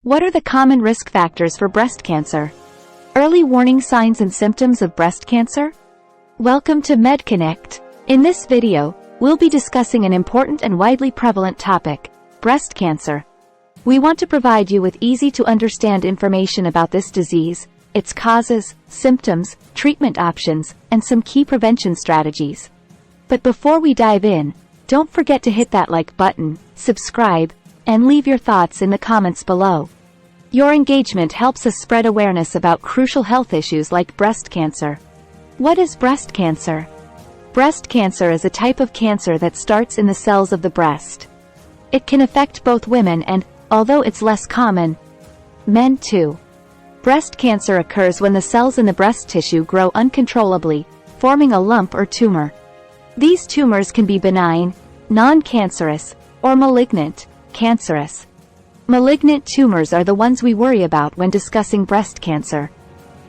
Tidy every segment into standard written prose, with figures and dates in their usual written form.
What are the common risk factors for breast cancer? Early warning signs and symptoms of breast cancer? Welcome to Medconnect. In this video, we'll be discussing an important and widely prevalent topic, breast cancer. We want to provide you with easy-to-understand information about this disease, its causes, symptoms, treatment options, and some key prevention strategies. But before we dive in, don't forget to hit that like button, subscribe, and leave your thoughts in the comments below. Your engagement helps us spread awareness about crucial health issues like breast cancer. What is breast cancer? Breast cancer is a type of cancer that starts in the cells of the breast. It can affect both women and, although it's less common, men too. Breast cancer occurs when the cells in the breast tissue grow uncontrollably, forming a lump or tumor. These tumors can be benign, non-cancerous, or malignant, cancerous. Malignant tumors are the ones we worry about when discussing breast cancer.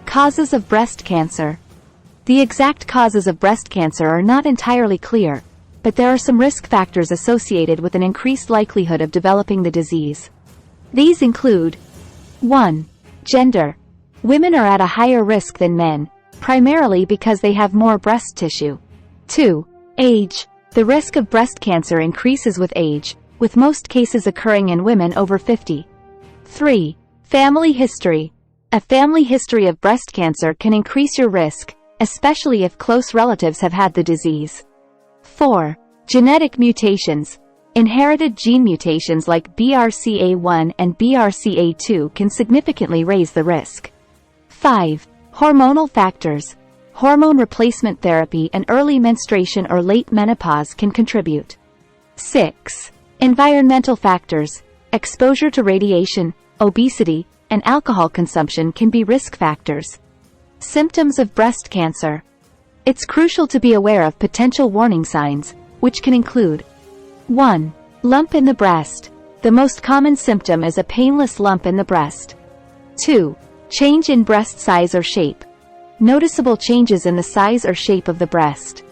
Causes of breast cancer. The exact causes of breast cancer are not entirely clear, but there are some risk factors associated with an increased likelihood of developing the disease. These include 1. Gender. Women are at a higher risk than men, primarily because they have more breast tissue. 2. Age. The risk of breast cancer increases with age, with most cases occurring in women over 50. 3. Family history. A family history of breast cancer can increase your risk, especially if close relatives have had the disease. 4. Genetic mutations. Inherited gene mutations like BRCA1 and BRCA2 can significantly raise the risk. 5. Hormonal factors. Hormone replacement therapy and early menstruation or late menopause can contribute. 6. Environmental factors. Exposure to radiation, obesity, and alcohol consumption can be risk factors. Symptoms of breast cancer. It's crucial to be aware of potential warning signs, which can include 1. Lump in the breast. The most common symptom is a painless lump in the breast. 2. Change in breast size or shape. Noticeable changes in the size or shape of the breast.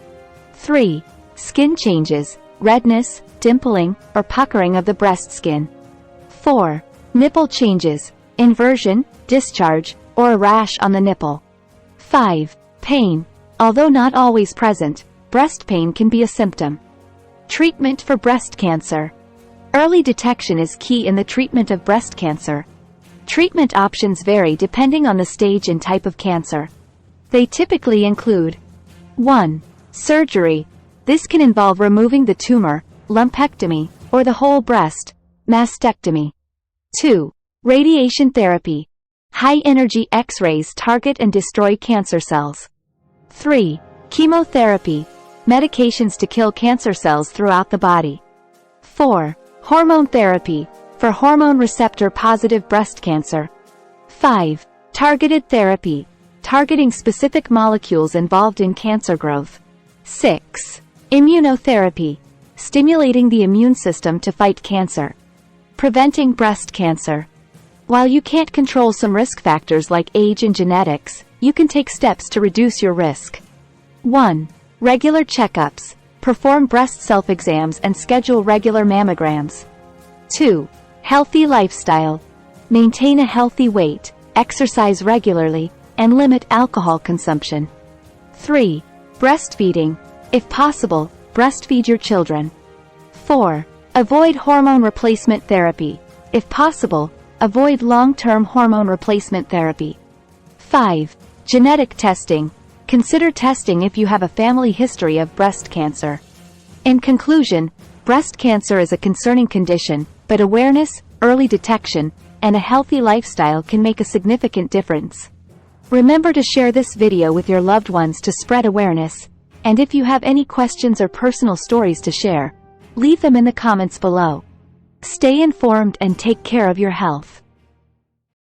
3. Skin changes, redness, dimpling, or puckering of the breast skin. 4. Nipple changes, inversion, discharge, or a rash on the nipple. 5. Pain. Although not always present, breast pain can be a symptom. Treatment for breast cancer. Early detection is key in the treatment of breast cancer. Treatment options vary depending on the stage and type of cancer. They typically include 1. Surgery. This can involve removing the tumor, lumpectomy, or the whole breast, mastectomy. 2. Radiation therapy. High-energy X-rays target and destroy cancer cells. 3. Chemotherapy. Medications to kill cancer cells throughout the body. 4. Hormone therapy, for hormone receptor-positive breast cancer. 5. Targeted therapy, targeting specific molecules involved in cancer growth. 6. Immunotherapy, stimulating the immune system to fight cancer. Preventing breast cancer. While you can't control some risk factors like age and genetics, you can take steps to reduce your risk. 1. Regular checkups. Perform breast self-exams and schedule regular mammograms. 2. Healthy lifestyle. Maintain a healthy weight, exercise regularly, and limit alcohol consumption. 3. Breastfeeding. If possible, breastfeed your children. 4. Avoid hormone replacement therapy. If possible, avoid long-term hormone replacement therapy. 5. Genetic testing. Consider testing if you have a family history of breast cancer. In conclusion, breast cancer is a concerning condition, but awareness, early detection, and a healthy lifestyle can make a significant difference. Remember to share this video with your loved ones to spread awareness, and if you have any questions or personal stories to share, leave them in the comments below. Stay informed and take care of your health.